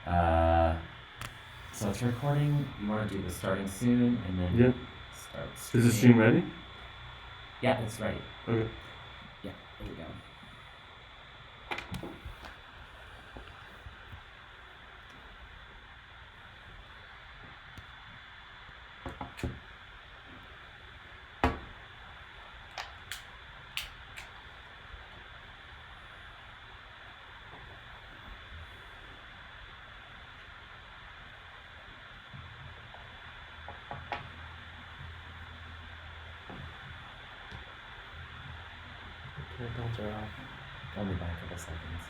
So it's recording. You want to do the starting soon and then start streaming. Is the stream ready? Yeah, it's ready. Okay. Yeah, there we go. Countdowns are off. Only by a couple seconds,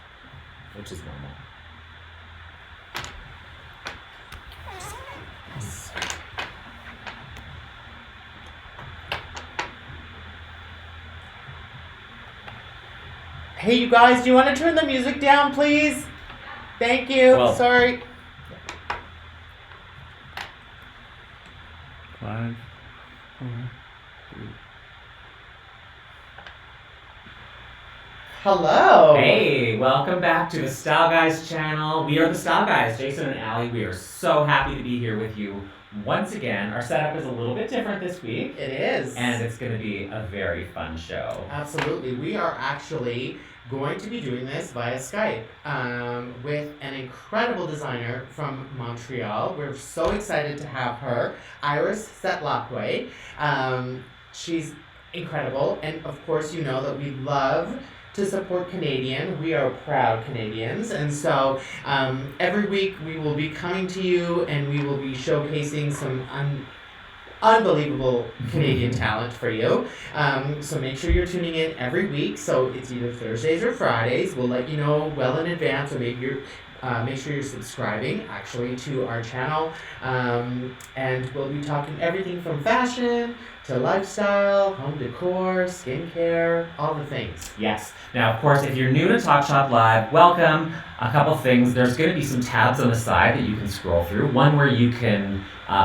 which is normal. Hey, you guys, do you want to turn the music down, please? Thank you. Well, sorry. 5, 4, 3. Hello. Hey, welcome back to the Style Guys channel. We are the Style Guys, Jason and Allie. We are so happy to be here with you once again. Our setup is a little bit different this week. It is. And it's going to be a very fun show. Absolutely. We are actually going to be doing this via Skype with an incredible designer from Montreal. We're so excited to have her, Iris Setlakwe. She's incredible. And of course, you know that we love to support Canadian. We are proud Canadians. And so every week we will be coming to you and we will be showcasing some unbelievable Canadian talent for you. So make sure you're tuning in every week. So it's either Thursdays or Fridays. We'll let you know well in advance. So make sure you're subscribing actually to our channel. And we'll be talking everything from fashion to lifestyle, home decor, skincare, all the things. Yes. Now, of course, if you're new to Talk Shop Live, welcome. A couple things. There's going to be some tabs on the side that you can scroll through. One where you can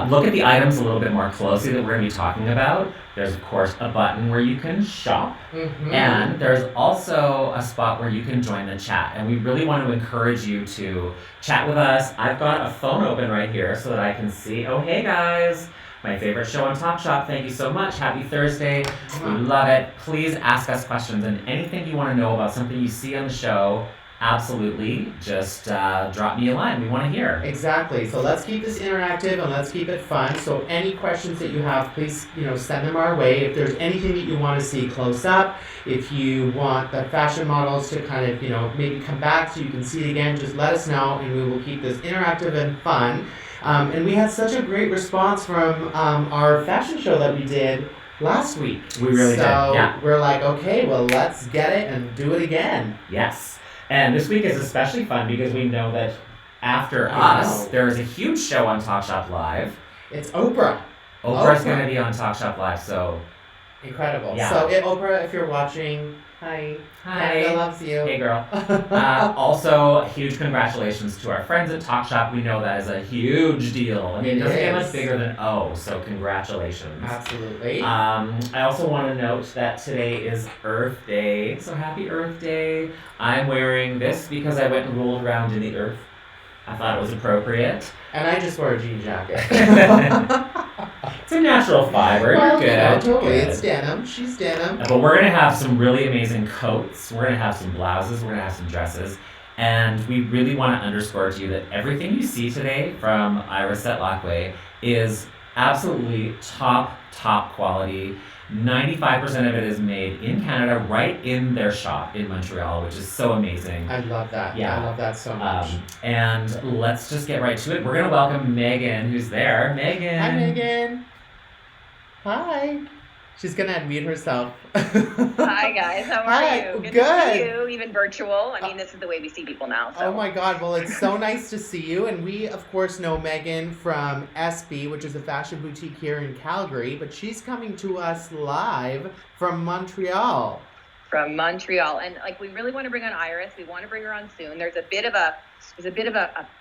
look at the items a little bit more closely that we're going to be talking about. There's, of course, a button where you can shop. Mm-hmm. And there's also a spot where you can join the chat. And we really want to encourage you to chat with us. I've got a phone open right here so that I can see. Oh, hey, guys. My favorite show on Talk Shop. Thank you so much. Happy Thursday. We love it. Please ask us questions. And anything you want to know about something you see on the show, absolutely. Just drop me a line. We want to hear. Exactly. So let's keep this interactive and let's keep it fun. So any questions that you have, please, send them our way. If there's anything that you want to see close up, if you want the fashion models to kind of, maybe come back so you can see it again, just let us know and we will keep this interactive and fun. And we had such a great response from our fashion show that we did last week. We really did. Yeah. We're like, okay, well, let's get it and do it again. Yes. And this week is especially fun because we know that after us, there is a huge show on Talk Shop Live. It's Oprah. Oprah's going to be on Talk Shop Live, so... Incredible. Yeah. So, Oprah, if you're watching, hi. Hi. Canada loves you. Hey, girl. Also, huge congratulations to our friends at Talk Shop. We know that is a huge deal. I mean, it doesn't get much bigger than O, so congratulations. Absolutely. I also want to note that today is Earth Day, so happy Earth Day. I'm wearing this because I went and rolled around in the earth. I thought it was appropriate. And I just wore a jean jacket. It's a natural fiber. Well, You're good. Totally. Good. It's denim. She's denim. But we're going to have some really amazing coats. We're going to have some blouses. We're going to have some dresses. And we really want to underscore to you that everything you see today from Iris Setlakwe is absolutely top quality. 95% of it is made in Canada, right in their shop in Montreal, which is so amazing. I love that. Yeah. I love that so much. And let's just get right to it. We're going to welcome Megan, who's there. Megan. Hi, Megan. Hi. She's going to unmute herself. Hi, guys. How are you? Good. To see you, even virtual. I mean, this is the way we see people now. So. Oh, my God. Well, it's so nice to see you. And we, of course, know Megan from SB, which is a fashion boutique here in Calgary. But she's coming to us live from Montreal. From Montreal. And, we really want to bring on Iris. We want to bring her on soon. There's a bit of a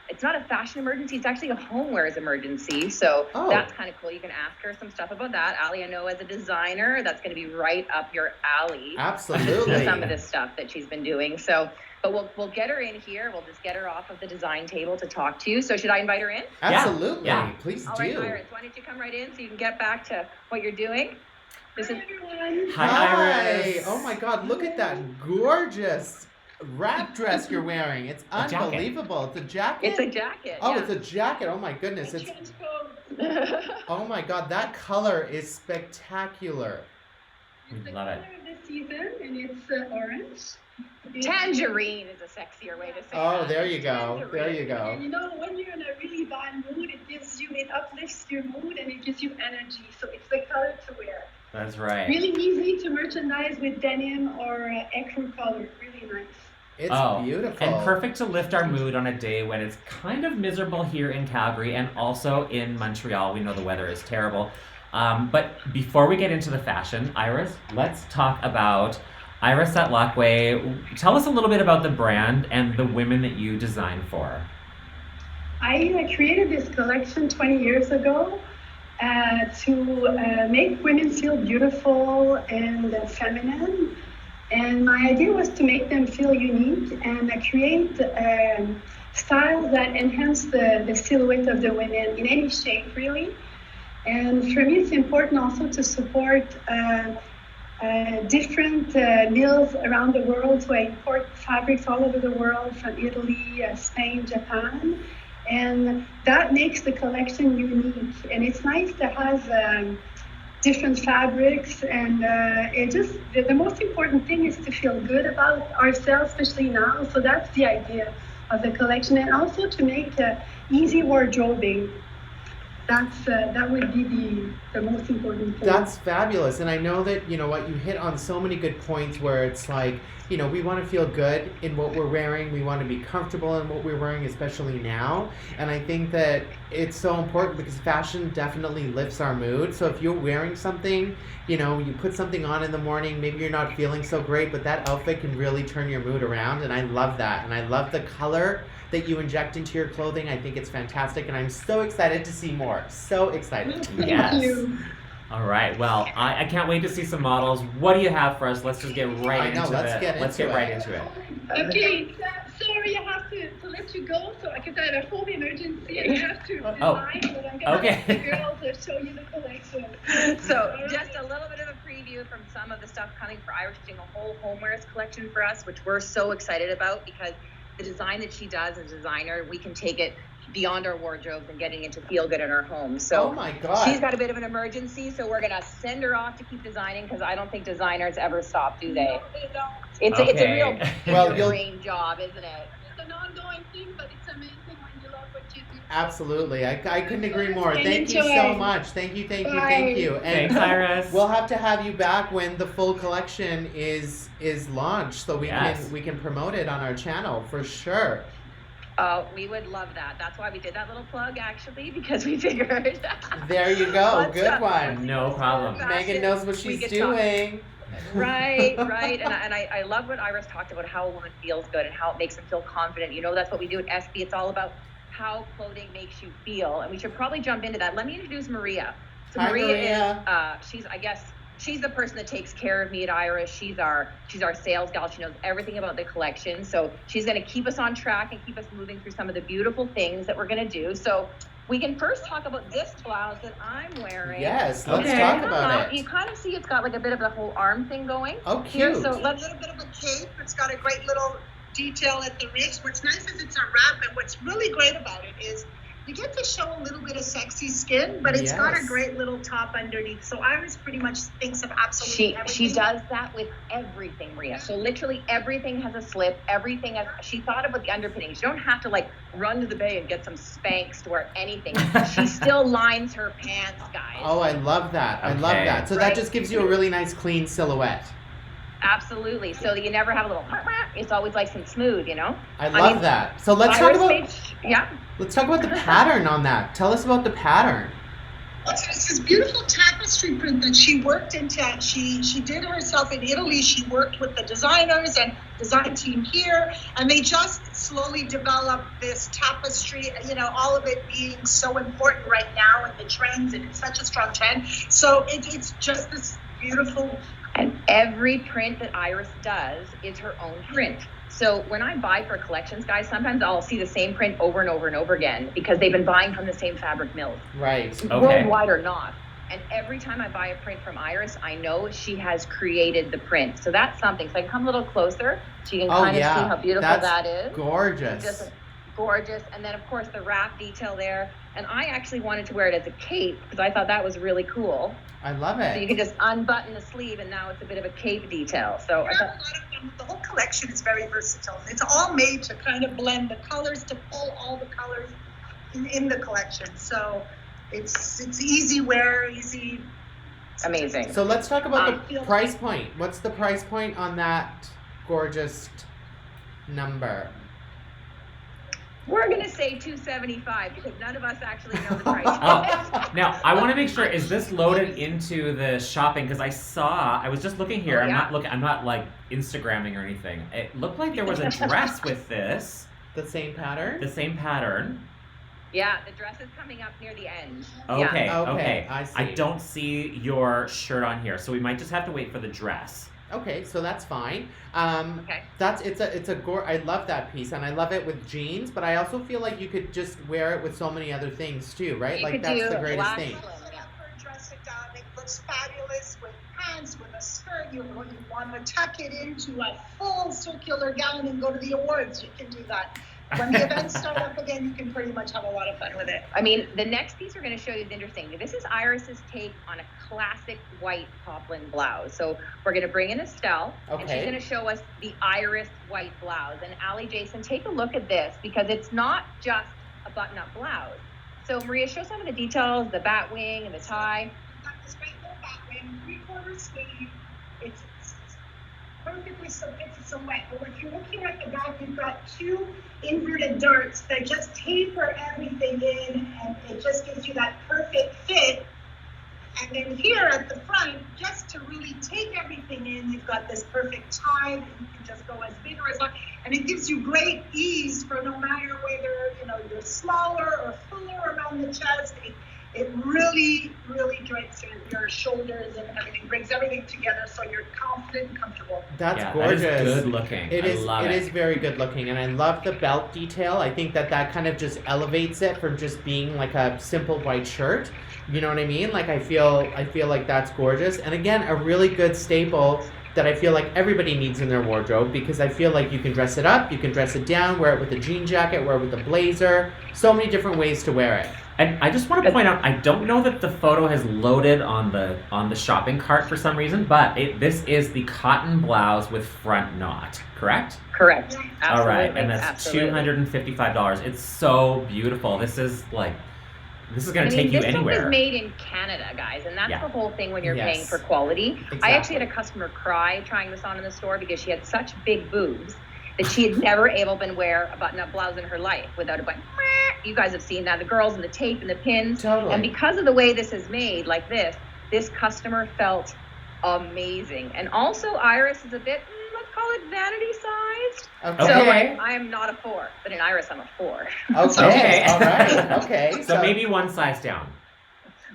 it's not a fashion emergency. It's actually a homewares emergency. So That's kind of cool. You can ask her some stuff about that. Allie, I know as a designer, that's going to be right up your alley. Absolutely. Some of this stuff that she's been doing. So But we'll get her in here. We'll just get her off of the design table to talk to you. So should I invite her in? Absolutely. Yeah. Please All do. right, Iris, why don't you come right in so you can get back to what you're doing? This is everyone. Hi, Iris. Oh my God, look at that gorgeous wrap dress you're wearing. It's A jacket. unbelievable. It's a jacket? it's a jacket. Oh, yeah. it's a jacket. Oh my goodness. It's Trench coat. oh my God, that color is spectacular. It's the Love it. color of the season, and it's orange. Tangerine is a sexier way to say Oh, that. there you go. There you And go. you know, when you're in a really bad mood, it uplifts your mood and it gives you energy. So it's the color to wear. That's right. Really easy to merchandise with denim or ecru color. Really nice. It's beautiful. And perfect to lift our mood on a day when it's kind of miserable here in Calgary and also in Montreal. We know the weather is terrible. But before we get into the fashion, Iris, let's talk about Iris Setlakwe. Tell us a little bit about the brand and the women that you design for. I created this collection 20 years ago to make women feel beautiful and feminine. And my idea was to make them feel unique and create styles that enhance the silhouette of the women in any shape, really. And for me, it's important also to support different mills around the world. So I import fabrics all over the world from Italy, Spain, Japan. And that makes the collection unique. And it's nice to have different fabrics. And the most important thing is to feel good about ourselves, especially now. So that's the idea of the collection. And also to make easy wardrobing. That would be the most important thing. That's fabulous. And I know that, you know what, you hit on so many good points where it's like, you know, we want to feel good in what we're wearing. We want to be comfortable in what we're wearing, especially now. And I think that it's so important because fashion definitely lifts our mood. So if you're wearing something, you know, you put something on in the morning, maybe you're not feeling so great, but that outfit can really turn your mood around. And I love that. And I love the color that you inject into your clothing. I think it's fantastic, and I'm so excited to see more. So excited. Yes. Thank you. All right. Well, I can't wait to see some models. What do you have for us? Let's just get right into let's it. get Let's into get it. right into it. Okay, sorry, I have to let you go, because I have a home emergency and I have to resign, but I'm gonna Okay. ask the girls to show you the collection. So just a little bit of a preview from some of the stuff coming for Irish, doing a whole homewares collection for us, which we're so excited about because the design that she does as a designer, we can take it beyond our wardrobes and getting into feel good in our home. So Oh my God. she's got a bit of an emergency, so we're gonna send her off to keep designing because I don't think designers ever stop, do they? No, they don't. It's a real Well, you'll- brain job, isn't it? It's an ongoing thing, but it's amazing when you love what you do. Absolutely. I couldn't agree more. And Thank you so enjoy. much. Thank you. Thank Bye. you. And Thanks, Iris. we'll have to have you back when the full collection is launched so Yes. we can promote it on our channel for sure. We would love that. That's why we did that little plug, actually, because we figured. There you go. What's Good up? one. No problem. Megan knows what We she's could talk. doing. Right. And I love what Iris talked about, how a woman feels good and how it makes them feel confident. You know, that's what we do at SB. It's all about how clothing makes you feel. And we should probably jump into that. Let me introduce Maria. So Hi, Maria Maria. is, she's the person that takes care of me at Iris. She's our sales gal. She knows everything about the collection. So she's going to keep us on track and keep us moving through some of the beautiful things that we're going to do. So we can first talk about this blouse that I'm wearing. Yes, let's Okay. talk about You it. kind of see it's got like a bit of the whole arm thing going. Oh, Here, cute. so A let's little bit of a cape. It's got a great little detail at the wrist. What's nice is it's a wrap, and what's really great about it is you get to show a little bit of sexy skin, but it's got a Yes. great little top underneath. So Iris pretty much thinks of absolutely she everything. does that with everything, Maria. So literally everything has a slip. Everything has. She thought about the underpinnings. You don't have to like run to the bay and get some Spanx to wear anything. She still lines her pants, guys. Oh, I love that. I love Okay. that. So Right? that just gives you a really nice clean silhouette. Absolutely. So that you never have a little. It's always nice and smooth, you know. I love mean, that. So let's talk about Yeah. the pattern on that. Tell us about the pattern. It's this beautiful tapestry print that she worked into. She did it herself in Italy. She worked with the designers and design team here, and they just slowly developed this tapestry. You know, all of it being so important right now in the trends, and it's such a strong trend. So it's just this beautiful. And every print that Iris does is her own print. So when I buy for collections, guys, sometimes I'll see the same print over and over and over again because they've been buying from the same fabric mills, Right. Okay. worldwide or not. And every time I buy a print from Iris, I know she has created the print. So that's something. So I can come a little closer so you can Oh, kind of yeah. see how beautiful That's that is. Gorgeous. Just gorgeous. And then, of course, the wrap detail there. And I actually wanted to wear it as a cape because I thought that was really cool. I love So you it. can just unbutton the sleeve and now it's a bit of a cape detail. So I Yeah, thought, a lot of them, the whole collection is very versatile. It's all made to kind of blend the colors, to pull all the colors in the collection. So it's easy wear, easy. amazing. So let's talk about I the feel price point. What's the price point on that gorgeous number? We're going to say $275 because none of us actually know the price. Oh, now I want to make sure, is this loaded into the shopping? Because I was just looking here. Oh, yeah. I'm not like Instagramming or anything. It looked like there was a dress with this, The same pattern? the same pattern. Yeah, the dress is coming up near the end. Okay, Yeah. okay. I see. I don't see your shirt on here, so we might just have to wait for the dress. Okay, so that's fine. Okay. I love that piece, and I love it with jeans. But I also feel like you could just wear it with so many other things too, right? You like could that's do the greatest black thing. Dress it down. It looks fabulous with pants, with a skirt. You want to tuck it into a full circular gown and go to the awards. You can do that. When the events start up again, you can pretty much have a lot of fun with it. I mean, the next piece we're going to show you is interesting. This is Iris's take on a classic white poplin blouse. So we're going to bring in Estelle, and she's Okay. going to show us the Iris white blouse. And Allie, Jason, take a look at this because it's not just a button-up blouse. So Maria, show some of the details, the bat wing and the tie. Got this great little back wing, 3/4 sleeve. It's perfectly silhouette. But if you're looking at the back, you've got two inverted darts that just taper everything in, and it just gives you that perfect fit. And then here at the front, just to really take everything in, you've got this perfect tie that you can just go as big or as long, and it gives you great ease for no matter whether you're smaller or fuller around the chest. It really, really drapes your shoulders and everything, brings everything together so you're confident and comfortable. That's Yeah, gorgeous. that is good looking. It is. I love It is very good looking, and I love the belt detail. I think that kind of just elevates it from just being like a simple white shirt. You know what I mean? Like I feel like that's gorgeous, and again, a really good staple that I feel like everybody needs in their wardrobe because I feel like you can dress it up, you can dress it down, wear it with a jean jacket, wear it with a blazer. So many different ways to wear it. And I just want to point out, I don't know that the photo has loaded on the shopping cart for some reason, but this is the cotton blouse with front knot, correct? Correct. Yeah. Absolutely. All right, and that's absolutely. $255. It's so beautiful. This is going to take you this anywhere. stuff is made in Canada, guys, and that's Yeah. the whole thing when you're Yes. paying for quality. Exactly. I actually had a customer cry trying this on in the store because she had such big boobs that she had never been wear a button-up blouse in her life without a button. You guys have seen that, the girls and the tape and the pins. Totally. And because of the way this is made, like this customer felt amazing. And also Iris is a bit, let's call it vanity sized. Okay. So like, I am not a 4, but in Iris I'm a 4. Okay. All right. Okay. So maybe one size down.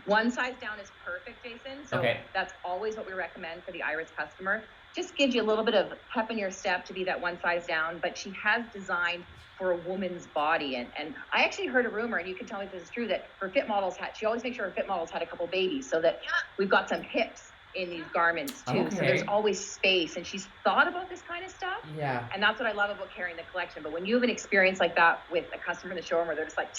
One size down is perfect, Jason. So Okay. that's always what we recommend for the Iris customer. Just gives you a little bit of pep in your step to be that one size down, but she has designed for a woman's body. And I actually heard a rumor, and you can tell me if this is true, that her fit models she always makes sure her fit models had a couple babies so that we've got some hips in these garments too. So Okay. there's always space, and she's thought about this kind of stuff. Yeah. And that's what I love about carrying the collection. But when you have an experience like that with a customer in the showroom where they're just like,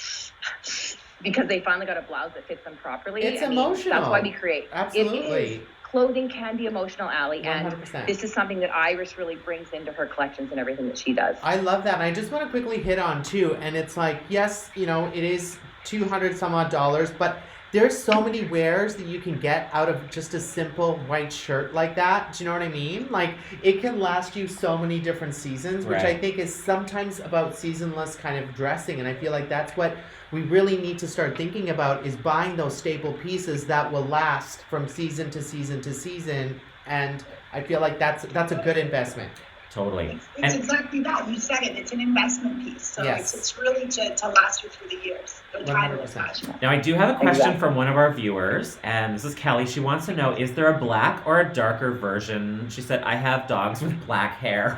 because they finally got a blouse that fits them properly. It's I mean, emotional. That's why we create. Absolutely. It is. Clothing can be emotional, Allie, and 100%. this is something that Iris really brings into her collections and everything that she does. I love that. And I just want to quickly hit on too, and it's like, yes, it is $200 some odd, but there's so many wears that you can get out of just a simple white shirt like that. Do you know what I mean? Like it can last you so many different seasons, which I Right. think is sometimes about seasonless kind of dressing. And I feel like that's what we really need to start thinking about is buying those staple pieces that will last from season to season to season. And I feel like that's a good investment. Totally. It's exactly that. You said it. It's an investment piece. So Yes. it's really to last you through the years. The time of 100%. Now, I do have a question from one of our viewers, and this is Kelly. She wants to know, is there a black or a darker version? She said, I have dogs with black hair.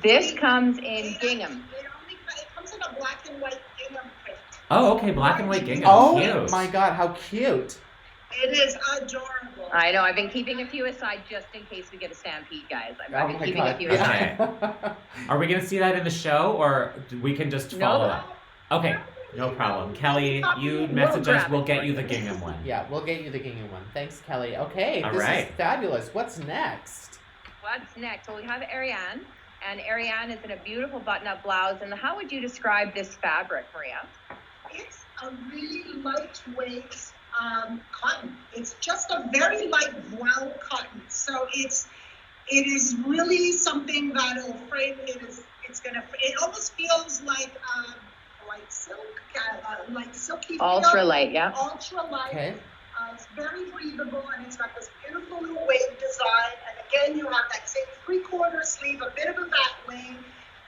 This comes in gingham. It comes in a black and white gingham print. Oh, okay, black and white gingham. Oh Cute. my God, how cute. It is adorable. I know. I've been keeping a few aside just in case we get a stampede, guys. I've Oh been my keeping God. a few aside. Okay. Are we going to see that in the show, or we can just follow up? Okay, no problem. Kelly, you message us. grab We'll it get for you you. the gingham one. Yeah, we'll get you the gingham one. Thanks, Kelly. Okay, All this right. is fabulous. What's next? What's next? Well, we have Ariane, and Ariane is in a beautiful button-up blouse. And how would you describe this fabric, Maria? It's a really lightweight cotton. It's just a very light brown cotton. So it is really something that'll frame. It almost feels like silk, like silky. Ultra light, yeah. Ultra light. Okay. It's very breathable, and it's got this beautiful little wave design. And again, you have that same 3/4 sleeve, a bit of a back wing,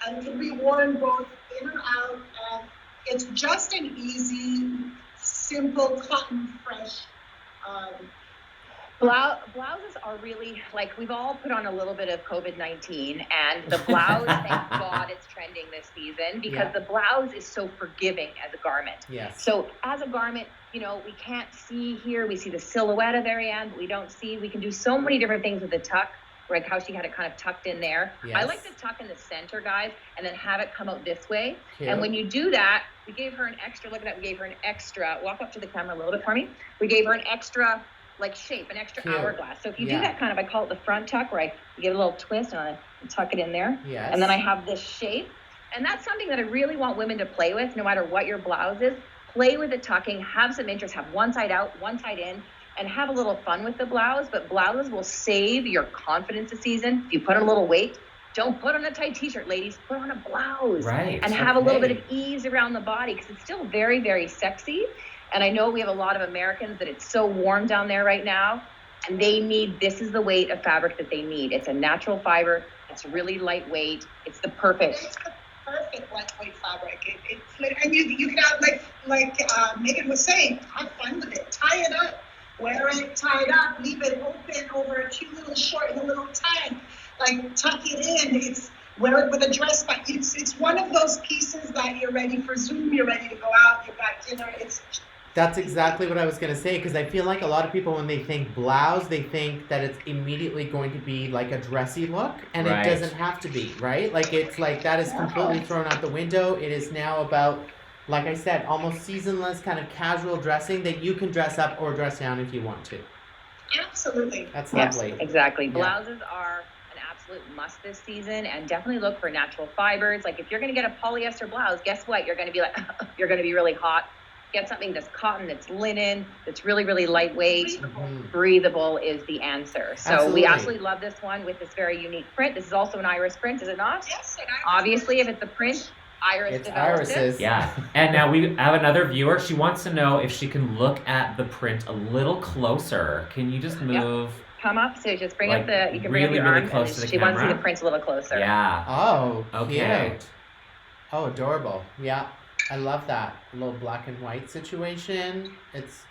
and it can be worn both in and out. And it's just an easy, simple, cotton fresh. Blouses are really, like, we've all put on a little bit of COVID-19, and the blouse, thank God it's trending this season, because the blouse is so forgiving as a garment. Yes. So as a garment, you know, we can't see here, we see the silhouette of Ariane, but we can do so many different things with the tuck, like how she had it kind of tucked in there. Yes. I like to tuck in the center, guys, and then have it come out this way. Cute. And when you do that, we gave her an extra, look at that, we gave her an extra, walk up to the camera a little bit for me. We gave her an extra, like, shape, an extra Cute. hourglass. So if you do that kind of, I call it the front tuck, where I give it a little twist and I tuck it in there. Yes. And then I have this shape. And that's something that I really want women to play with, no matter what your blouse is. Play with the tucking, have some interest, have one side out, one side in, and have a little fun with the blouse. But blouses will save your confidence this season. If you put on a little weight, don't put on a tight t-shirt, ladies. Put on a blouse. Right. And have a little bit of ease around the body, because it's still very, very sexy. And I know we have a lot of Americans that it's so warm down there right now, and this is the weight of fabric that they need. It's a natural fiber. It's really lightweight. It's the perfect. It's the perfect lightweight fabric. And you can have, like Megan was saying, have fun with it. Tie it up. Wear it tied up. Leave it open over a cute little short and a little tag. Like, tuck it in. Wear it with a dress, but it's one of those pieces that you're ready for Zoom, you're ready to go out, you've got dinner. That's exactly what I was going to say, because I feel like a lot of people, when they think blouse, they think that it's immediately going to be like a dressy look, and Right. it doesn't have to be, right? Like, it's like that is completely thrown out the window. It is now about, like I said, almost seasonless kind of casual dressing that you can dress up or dress down if you want to. Absolutely. That's Yes, lovely. exactly. Yeah. Blouses are an absolute must this season, and definitely look for natural fibers. Like, if you're going to get a polyester blouse, guess what? You're going to be like, you're going to be really hot. Get something that's cotton, that's linen, that's really, really lightweight. Breathable is the answer. So we absolutely love this one with this very unique print. This is also an iris print, is it not? Yes, Obviously, if it's a print, Iris It's developed it. irises. Yeah. And now we have another viewer. She wants to know if she can look at the print a little closer. Can you just move? Come up, so just bring Like, up you can bring up really, your really arm, close and to the she wants to see camera? the print a little closer. Yeah. Oh, Okay. cute. Oh, adorable. Yeah, I love that. A little black and white situation. It's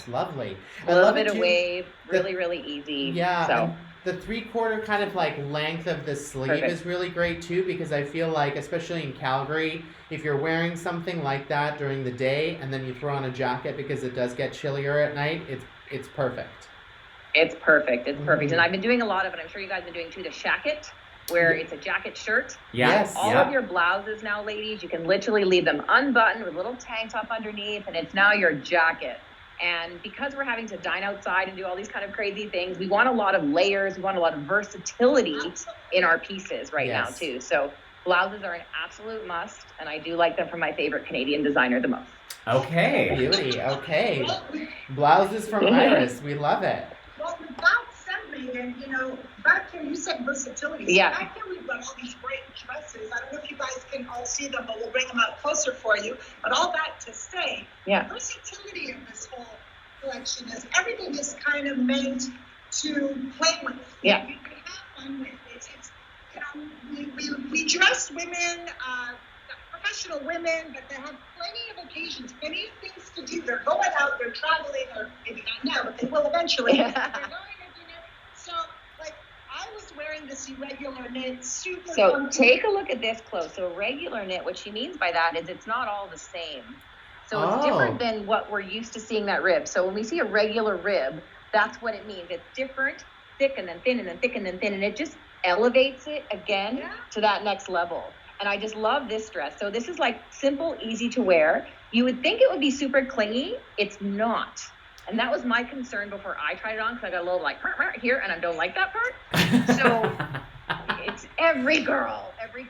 lovely. A little bit of wave, really, really easy. Yeah, So and the 3/4 kind of like length of the sleeve Perfect. is really great too, because I feel like, especially in Calgary, if you're wearing something like that during the day and then you throw on a jacket because it does get chillier at night, it's perfect. it's perfect. It's perfect. Mhm. And I've been doing a lot of it. I'm sure you guys have been doing too. The shacket, where it's a jacket shirt. Yeah. Yes. All Yeah. of your blouses now, ladies, you can literally leave them unbuttoned with a little tank top underneath, and it's now your jacket. And because we're having to dine outside and do all these kind of crazy things, we want a lot of layers. We want a lot of versatility in our pieces right now, Yes. too. So blouses are an absolute must, and I do like them from my favorite Canadian designer the most. Okay. Beauty. Okay. Blouses from Iris. We love it. Well, with that said, Megan, back here you said versatility. So Yeah. back here we've got all these great dresses. I don't know if you guys can all see them, but we'll bring them out closer for you. But all that to say, Yeah. the versatility of this whole collection is everything is kind of meant to play with. Yeah. You can have fun with. It's we dress women, professional women, but they have plenty of occasions, plenty of things to do. They're going out, they're traveling, or maybe not now, but they will eventually. They're going to dinner. So, like, I was wearing this irregular knit, super So comfy. take a look at this close. So regular knit, what she means by that is it's not all the same. So it's different than what we're used to seeing that rib. So when we see a regular rib, that's what it means. It's different, thick and then thin and then thick and then thin, and it just elevates it again to that next level. And I just love this dress. So this is like simple, easy to wear. You would think it would be super clingy. It's not. And that was my concern before I tried it on, because I got a little like here, and I don't like that part. So it's every girl, every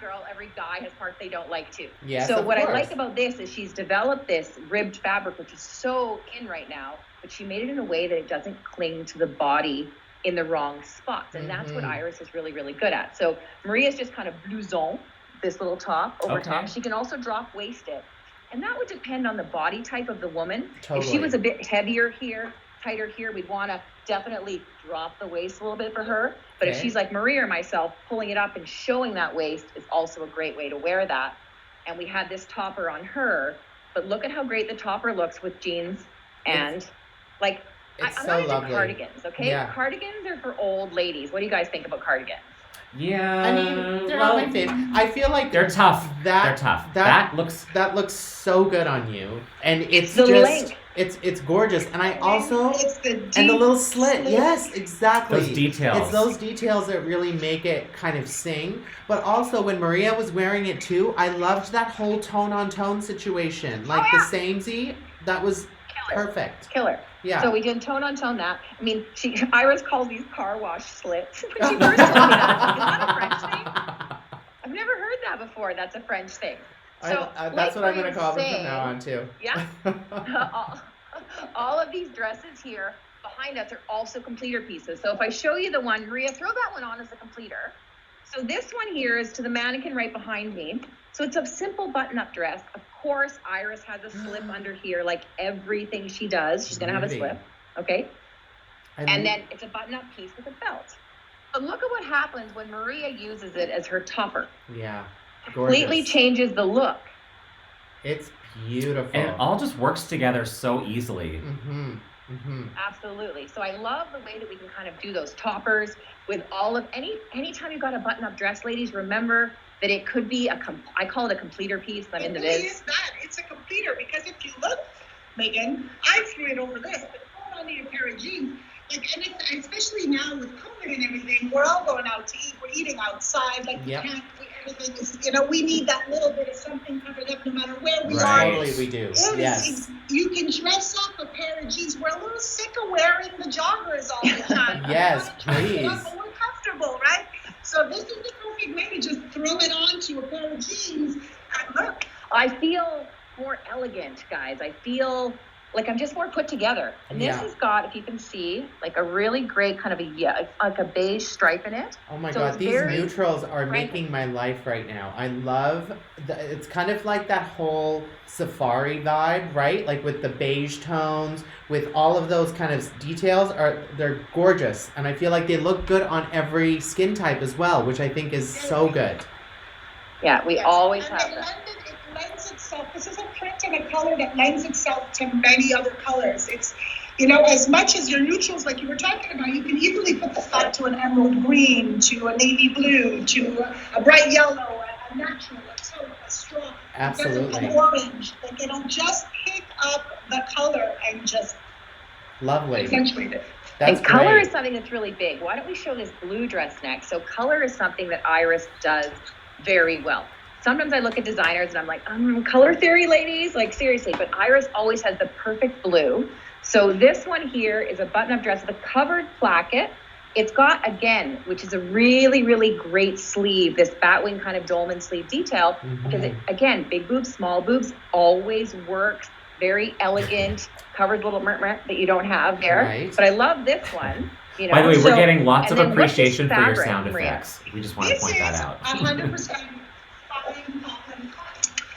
guy has parts they don't like too. Yes, so of what course. I like about this is she's developed this ribbed fabric, which is so in right now, but she made it in a way that it doesn't cling to the body in the wrong spots. And that's what Iris is really, really good at. So Maria's just kind of blouson, this little top over top. She can also drop waist it. And that would depend on the body type of the woman. Totally. If she was a bit heavier here, tighter here, we'd want to definitely drop the waist a little bit for her. But if she's like Maria or myself, pulling it up and showing that waist is also a great way to wear that. And we had this topper on her, but look at how great the topper looks with jeans and I'm so not into lovely. cardigans, okay? Yeah. Cardigans are for old ladies. What do you guys think about cardigans? Yeah. I mean, they're not my favorite. I feel like they're tough. They're tough. That looks so good on you, and it's the just length. it's gorgeous. And I also It's the deep and the little slit. Yes, exactly. Those details. It's those details that really make it kind of sing. But also when Maria was wearing it too, I loved that whole tone on tone situation. Like the samey, that was perfect. Killer. Yeah. So we did tone on tone that. I mean, Iris calls these car wash slits. When she first told me that, is that a French thing? I've never heard that before. That's a French thing. So that's what I'm going to call them saying, from now on too. Yeah. all of these dresses here behind us are also completer pieces. So if I show you the one, Maria, throw that one on as a completer. So this one here is to the mannequin right behind me. So it's a simple button-up dress. Of course, Iris has a slip under here, like everything she does. She's going to have a slip, okay? And then it's a button-up piece with a belt. But look at what happens when Maria uses it as her topper. Yeah. Completely Gorgeous. changes the look. It's beautiful. And it all just works together so easily. Absolutely. So I love the way that we can kind of do those toppers with all of anytime you've got a button-up dress, ladies, remember that it could be I call it a completer piece. I'm into It this. is that. It's a completer, because if you look, Megan, I threw it over this, but hold on to your pair of jeans. Like, and especially now with COVID and everything, we're all going out to eat. We're eating outside. Like, everything is, we need that little bit of something covered up no matter where we are. Totally we do. Yes. You can dress up a pair of jeans. We're a little sick of wearing the joggers all the time. Yes, We're please. comfortable, right? So this is the perfect way to just throw it onto a pair of jeans and look. I feel more elegant, guys. I feel like I'm just more put together. And this has got, if you can see, like a really great kind of like a beige stripe in it. Oh my So God, it's these very neutrals are frank. making my life right now. I love, it's kind of like that whole safari vibe, right? Like with the beige tones, with all of those kind of details, they're gorgeous. And I feel like they look good on every skin type as well, which I think is so good. Yeah, we always And have it that. lends itself, this is a print and a color that lends itself to many other colors. It's, as much as your neutrals, like you were talking about, you can easily put the thought to an emerald green, to a navy blue, to a bright yellow, a natural, a taupe, a straw. Absolutely. An orange. Like, it'll just pick up the color and just Lovely. accentuate it. That's And color great. is something that's really big. Why don't we show this blue dress next? So color is something that Iris does very well. Sometimes I look at designers and I'm like, color theory, ladies, like seriously, but Iris always has the perfect blue. So this one here is a button-up dress with a covered placket. It's got, again, which is a really, really great sleeve, this batwing kind of dolman sleeve detail, because it, again, big boobs, small boobs, always works. Very elegant, covered little that you don't have there. Right. But I love this one. By the way, we're getting lots of and then look at this appreciation for your fabric, sound Maria. effects. We just want to This point is that out. 100% cotton.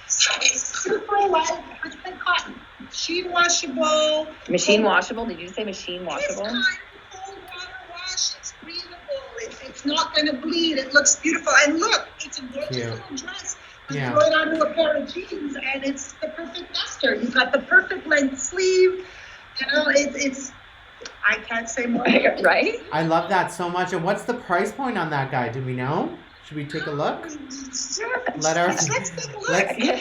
So it's super light, 100% cotton. Machine washable. Machine washable. Did you say machine This washable? kind, cold water It's not going to bleed. It looks beautiful. And look, it's a gorgeous Cute. little dress. You Yeah. throw it onto a pair of jeans, and it's the perfect duster. You've got the perfect length sleeve. You know, it's I can't say more. Right? I love that so much. And what's the price point on that guy? Do we know? Should we take a look? Let our Let's take a look.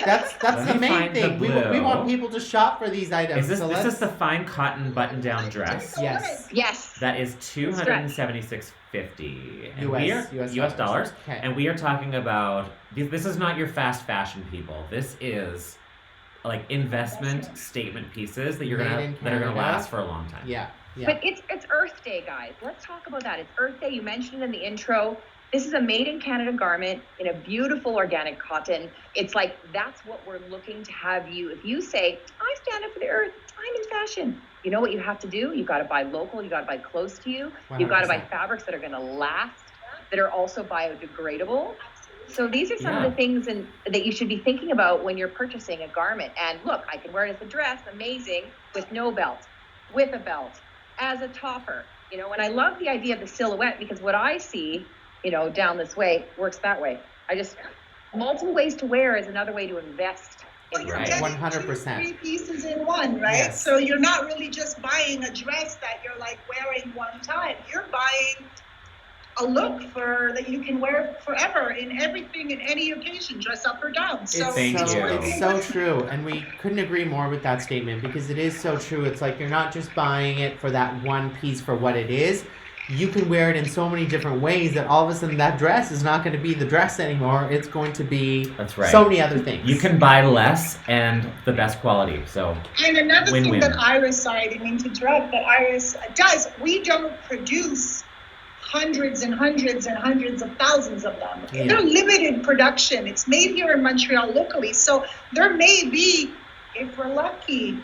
that's Let the me main find the thing. We blue. want people to shop for these items. Is this so this let's, is the fine cotton button-down dress? yes. Yes. That is $276.50. And we are US dollars. Okay. And we are talking about this is not your fast fashion people. This is like investment statement pieces that you're Made in that are gonna Canada. last for a long time. Yeah. Yeah. But it's Earth Day, guys. Let's talk about that. It's Earth Day. You mentioned it in the intro. This is a made in Canada garment in a beautiful organic cotton. It's like that's what we're looking to have you. If you say, I stand up for the earth, I'm in fashion. You know what you have to do? You got to buy local. You got to buy close to you. You got to buy 100%. fabrics that are going to last, that are also biodegradable. So these are some of the things that you should be thinking about when you're purchasing a garment. And look, I can wear it as a dress, amazing, with no belt, with a belt, as a topper. You know, and I love the idea of the silhouette because what I see, you know, down this way works that way. Multiple ways to wear is another way to invest Well, in you're Right. getting 100%. 2-3 pieces in one, right? Yes. So you're not really just buying a dress that you're like wearing one time. You're buying a look that you can wear forever in everything, in any occasion, dress up or down. So It's so true, and we couldn't agree more with that statement because it is so true. It's like you're not just buying it for that one piece for what it is. You can wear it in so many different ways that all of a sudden that dress is not going to be the dress anymore. It's going to be That's right. so many other things. You can buy less and the best quality. So And another Win-win. thing that Iris, sorry, I didn't mean to interrupt, that Iris does, we don't produce hundreds and hundreds and hundreds of thousands of them. Yeah. They're limited production. It's made here in Montreal locally. So there may be, if we're lucky,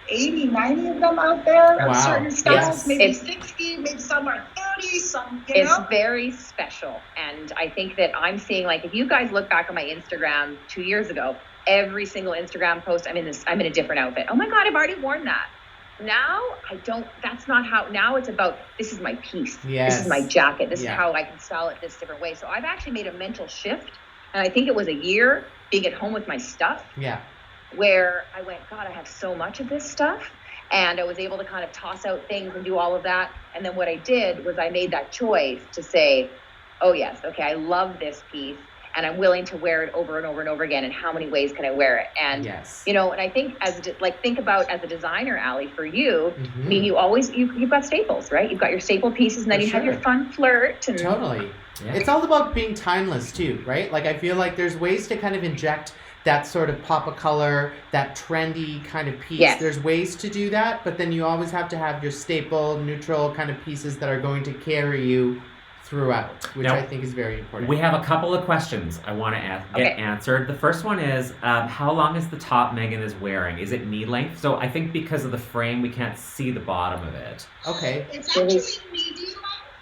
80, 90 of them out there of Wow. certain styles, Yes. maybe It's- 60, maybe some are 30, some, you It's know. very special. And I think that I'm seeing, like, if you guys look back on my Instagram 2 years ago, every single Instagram post, I'm in a different outfit. Oh my God, I've already worn that. Now that's not how, now it's about, this is my piece. Yes. This is my jacket. This Yeah. is how I can style it this different way. So I've actually made a mental shift. And I think it was a year being at home with my stuff Yeah. where I went, God, I have so much of this stuff. And I was able to kind of toss out things and do all of that. And then what I did was I made that choice to say, oh yes, okay, I love this piece and I'm willing to wear it over and over and over again. And how many ways can I wear it? And, Yes. you know, and I think think about as a designer, Allie, for you, Mhm. I mean, you've got staples, right? You've got your staple pieces and then For you have sure. your fun flirt. And Totally. Yeah. It's all about being timeless too, right? Like I feel like there's ways to kind of inject that sort of pop of color, that trendy kind of piece. Yes. There's ways to do that, but then you always have to have your staple, neutral kind of pieces that are going to carry you throughout, which Now, I think is very important. We have a couple of questions I want to get Okay. answered. The first one is, how long is the top Megan is wearing? Is it knee length? So I think because of the frame, we can't see the bottom of it. Okay. It's actually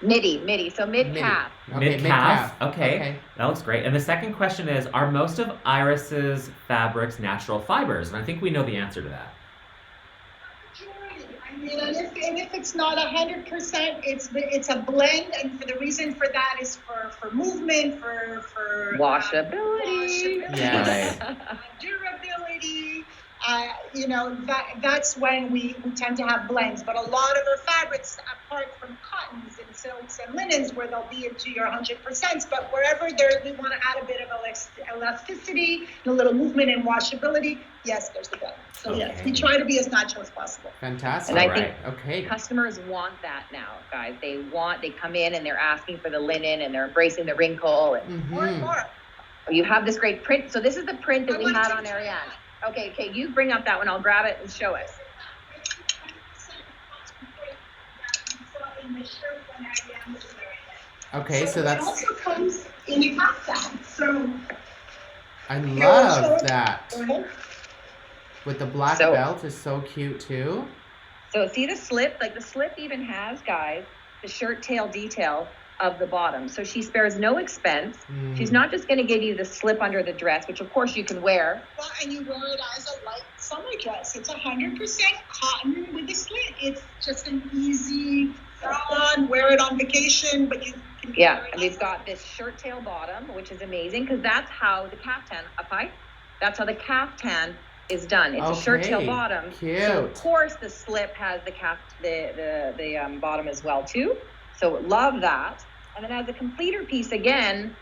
medium. midi, so mid calf. Okay, Mid-calf? mid-calf. Okay. That looks great. And the second question is, are most of Iris's fabrics natural fibers? And I think we know the answer to that. I mean, and if it's not 100%, it's a blend, and for the reason for that is for movement, for Washability. Yes. durability. You know, that's when we tend to have blends. But a lot of our fabrics, apart from cottons and silks and linens, where they'll be into your 100%, but wherever we want to add a bit of elasticity and a little movement and washability, yes, there's the blend. So yes, we try to be as natural as possible. Fantastic. And I Alright. think Okay. customers want that now, guys. They come in and they're asking for the linen and they're embracing the wrinkle. And More and Mhm. more. you have this great print. So this is the print that I we want had to on try Ariane. that. Okay, you bring up that one. I'll grab it and show us. Okay, so It that's also comes in a caftan. So I Here, I'll show love it. that. go ahead. With the black So- belt is so cute too. So see the slip? Like the slip even has, guys, the shirt tail detail of the bottom. So she spares no expense. Mm. She's not just going to give you the slip under the dress, which of course you can wear. Well, and you wear it as a light summer dress. It's 100% cotton with a slit. It's just an easy throw on, wear it on vacation, but you Yeah, and we've got this shirt tail bottom, which is amazing because that's how the caftan, that's how the caftan is done. It's a shirt tail bottom. Cute. So of course the slip has the bottom as well too. So love that. And then as a completer piece again,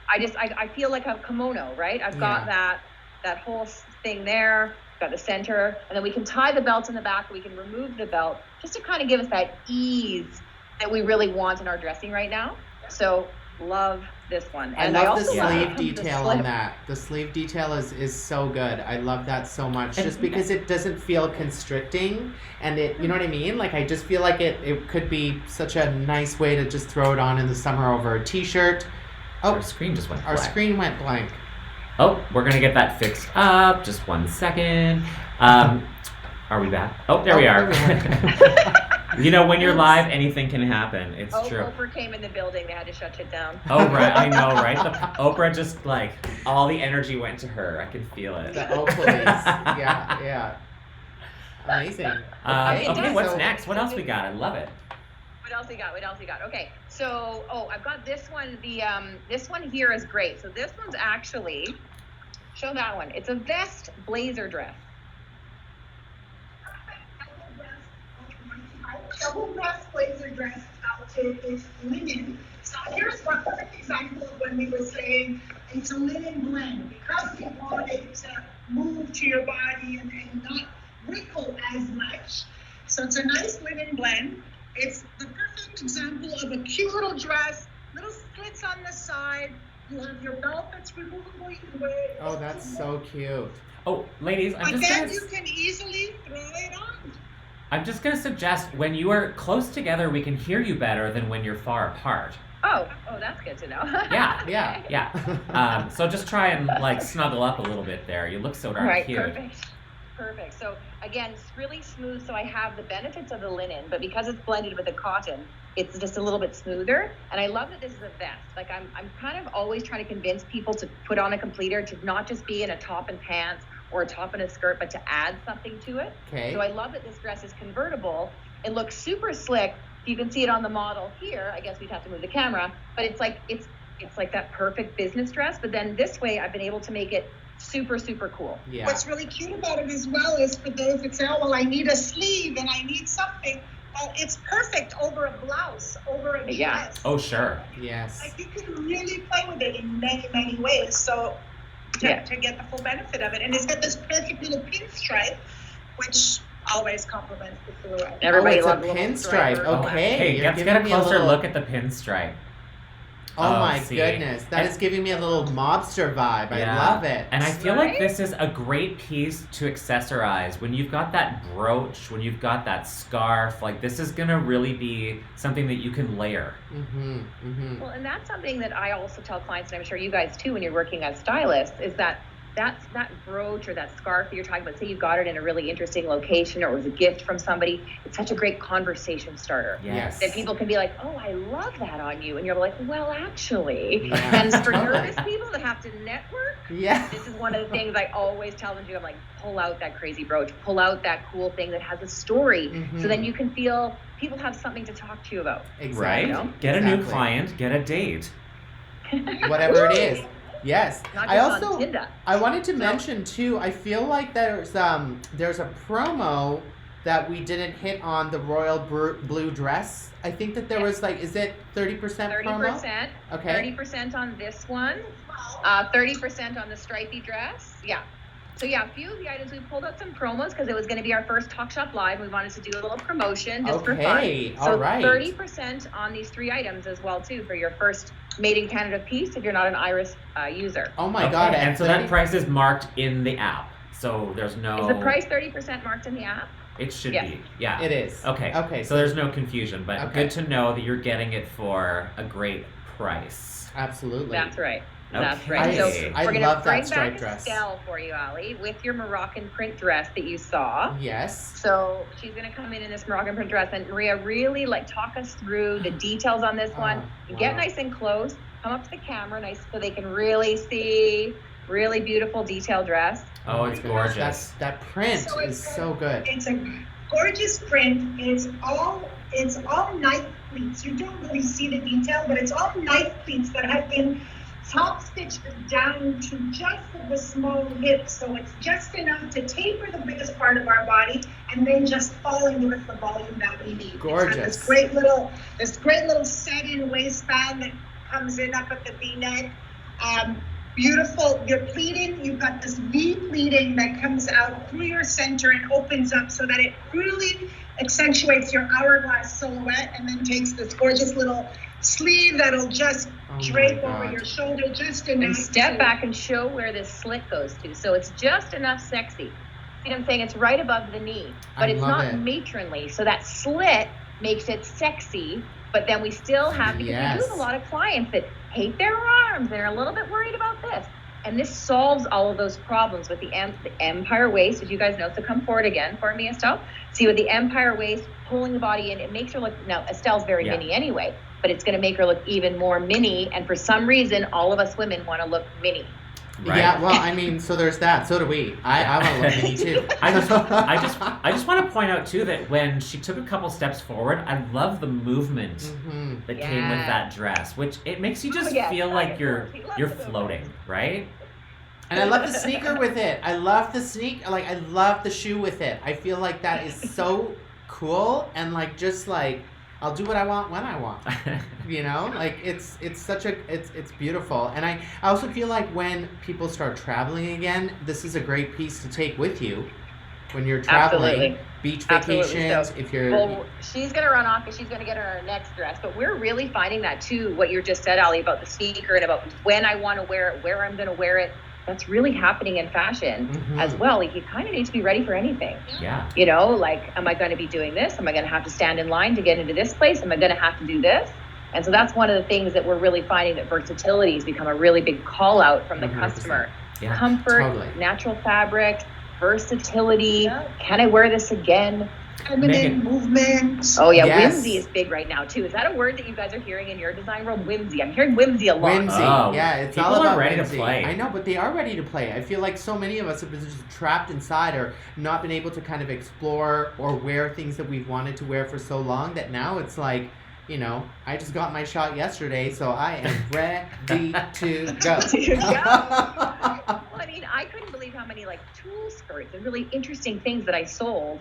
I feel like a kimono, right? I've got that whole thing there, got the center, and then we can tie the belt in the back, we can remove the belt just to kind of give us that ease that we really want in our dressing right now. So love this one. And I love also the love sleeve the detail slip. on that. The sleeve detail is so good. I love that so much, just because it doesn't feel constricting, and it, you know what I mean? Like, I just feel like it could be such a nice way to just throw it on in the summer over a t-shirt. Oh, Our screen just went our blank. screen went blank. Oh, we're gonna get that fixed up. Just 1 second. Are we back? Oh, there we are. You know, when you're live, anything can happen. It's true. Oprah came in the building. They had to shut it down. Oh, right. I know, right? Oprah just, like, all the energy went to her. I could feel it. The oh please. Yeah. Amazing. Okay, what's so- next? What else we got? I love it. What else we got? Okay, so I've got this one. This one here is great. So this one's actually, show that one. It's a vest blazer dress. Double breast blazer dress outfit is linen. So here's one perfect example of when we were saying it's a linen blend, because we want it to move to your body and not wrinkle as much. So it's a nice linen blend. It's the perfect example of a cute little dress, little slits on the side. You have your belt that's removable. You can wear it. Oh, that's so cute. Oh, ladies, But then you can easily throw it on. I'm just gonna suggest when you are close together, we can hear you better than when you're far apart. Oh, that's good to know. Yeah. So just try and like snuggle up a little bit there. You look so darn Right, cute. perfect. So again, it's really smooth. So I have the benefits of the linen, but because it's blended with the cotton, it's just a little bit smoother. And I love that this is a vest. Like I'm kind of always trying to convince people to put on a completer, to not just be in a top and pants or a top and a skirt, but to add something to it. Okay. So I love that this dress is convertible. It looks super slick. You can see it on the model here. I guess we'd have to move the camera, but it's like that perfect business dress. But then this way, I've been able to make it super, super cool. Yeah. What's really cute about it as well is for those that say, oh, well, I need a sleeve and I need something. Well, it's perfect over a blouse, over a dress. Yeah. Oh, sure. Yes. Like you can really play with it in many, many ways. So to get the full benefit of it. And it's got this perfect little pinstripe, which always complements the silhouette. Everybody it's a loves little pinstripe. stripe. Okay. Hey, You're let's giving get a me closer little- look at the pinstripe. Oh my see. goodness. That And- is giving me a little mobster vibe. I Yeah. love it. And I feel like Right? this is a great piece to accessorize. When you've got that brooch, when you've got that scarf, like this is gonna really be something that you can layer. Well, and that's something that I also tell clients, and I'm sure you guys too, when you're working as stylists, is that that brooch or that scarf that you're talking about, say you got it in a really interesting location or it was a gift from somebody, it's such a great conversation starter. Yes. That people can be like, oh, I love that on you. And you're like, well, actually. Yeah. And for nervous people that have to network, Yeah. this is one of the things I always tell them to do. I'm like, pull out that crazy brooch, pull out that cool thing that has a story. Mhm. So then you can feel people have something to talk to you about. Exactly. Right? You know? Get a new Exactly. client, get a date. Whatever it is. Yes. Not I just also on Tinder. I wanted to mention too, I feel like there's a promo that we didn't hit on the royal blue dress. I think that there was like, is it 30% promo? 30%. Okay. 30% on this one. 30% on the stripy dress. Yeah. So yeah, a few of the items we pulled out some promos because it was going to be our first Talk Shop Live. We wanted to do a little promotion just for Okay, fun. So all right. 30% on these 3 items as well too for your first Made in Canada piece if you're not an Iris user. Oh my Okay, god. And at so that 30 price is marked in the app. So there's no. Is the price 30% marked in the app? It should Yes. be. Yeah. It is. Okay. Okay. So there's no confusion, but Okay. good to know that you're getting it for a great price. Absolutely. That's right. Okay. That's right. So I we're going love to that bring striped back dress. Estelle for you, Ali, with your Moroccan print dress that you saw. Yes. So she's going to come in this Moroccan print dress, and Maria, really talk us through the details on this one. Oh, Get wow. nice and close, come up to the camera nice so they can really see really beautiful detailed dress. Oh, it's gorgeous. That print So is it's so good. It's a gorgeous print. It's all night pleats. You don't really see the detail, but it's all knife pleats that have been top stitched down to just the small hip. So it's just enough to taper the biggest part of our body and then just falling with the volume that we need. Gorgeous. This great little set-in waistband that comes in up at the V-neck. Beautiful. Your pleating, you've got this V pleating that comes out through your center and opens up so that it really accentuates your hourglass silhouette, and then takes this gorgeous little sleeve that'll just drape over your shoulder just enough. And step back and show where this slit goes to. So it's just enough sexy. See what I'm saying? It's right above the knee, but it's not matronly. So that slit makes it sexy, but then we still have, because we do have a lot of clients that hate their arms. They're a little bit worried about this. And this solves all of those problems with the empire waist, as you guys know. So come forward again for me, Estelle. See, with the empire waist, pulling the body in, it makes her look, now Estelle's very mini anyway, but it's going to make her look even more mini. And for some reason, all of us women want to look mini. Right. Yeah, well, I mean, so there's that. So do we. I want to look mini too. I just want to point out too that when she took a couple steps forward, I love the movement that came with that dress, which it makes you just feel like you're floating, right? And I love the sneaker with it. I love the shoe with it. I feel like that is so cool, and like just like I'll do what I want when I want. You know, like it's beautiful. And I also feel like when people start traveling again, this is a great piece to take with you when you're traveling. Beach vacations. So, if you're she's gonna run off because she's gonna get her next dress. But we're really finding that too. What you just said, Ali, about the sneaker and about when I want to wear it, where I'm gonna wear it. That's really happening in fashion as well. Like, you kind of need to be ready for anything. Yeah. You know, like, am I going to be doing this? Am I going to have to stand in line to get into this place? Am I going to have to do this? And so that's one of the things that we're really finding, that versatility has become a really big call out from the 100%. Customer. Yeah, Comfort, natural fabric, versatility. Can I wear this again? Feminine movement. Oh yeah, whimsy is big right now too. Is that a word that you guys are hearing in your design world? Whimsy. I'm hearing whimsy a lot. Whimsy. Yeah, it's people all about are ready whimsy. to play. I know, but they are ready to play. I feel like so many of us have been just trapped inside, or not been able to kind of explore or wear things that we've wanted to wear for so long, that now it's like, you know, I just got my shot yesterday, so I am ready to go. Well, I mean, I couldn't believe how many like tulle skirts and really interesting things that I sold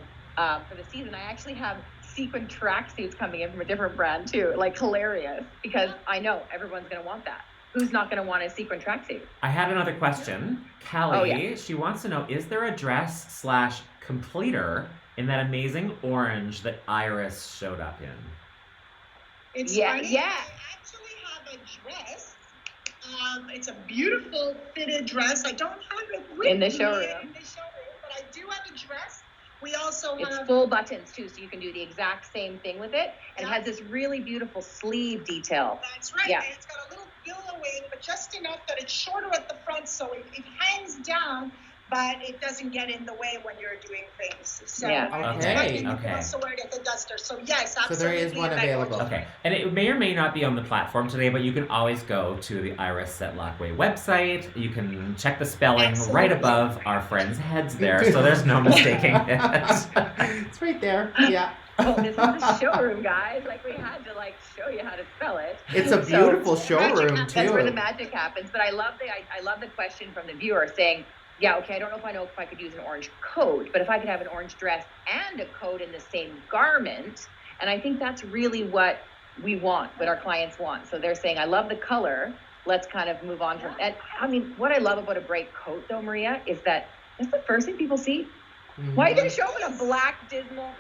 for the season. I actually have sequin tracksuits coming in from a different brand too, like hilarious, because I know everyone's going to want that. Who's not going to want a sequin tracksuit? I had another question. Callie, she wants to know, is there a dress / completer in that amazing orange that Iris showed up in? It's funny. I actually have a dress. It's a beautiful fitted dress. I don't have it with in the me showroom. But I do have a dress. We also it's have full buttons too, so you can do the exact same thing with it. And it has this really beautiful sleeve detail. That's right. Yeah. And it's got a little billowing, but just enough that it's shorter at the front, so it hangs down, but it doesn't get in the way when you're doing things. So Okay. You can also wear it at the duster. So yes, absolutely. So there is one available. Okay, and it may or may not be on the platform today, but you can always go to the Iris Setlakwe website. You can check the spelling right above our friends' heads there, so there's no mistaking it. It's right there. Yeah. Well, this is the showroom, guys. Like, we had to like show you how to spell it. It's a beautiful showroom too. That's where the magic happens. But I love the question from the viewer saying, yeah, okay, I don't know if I could use an orange coat, but if I could have an orange dress and a coat in the same garment. And I think that's really what we want, what our clients want. So they're saying, I love the color. Let's kind of move on from that. I mean, what I love about a bright coat though, Maria, is that that's the first thing people see. Why are you going to show up in a black, dismal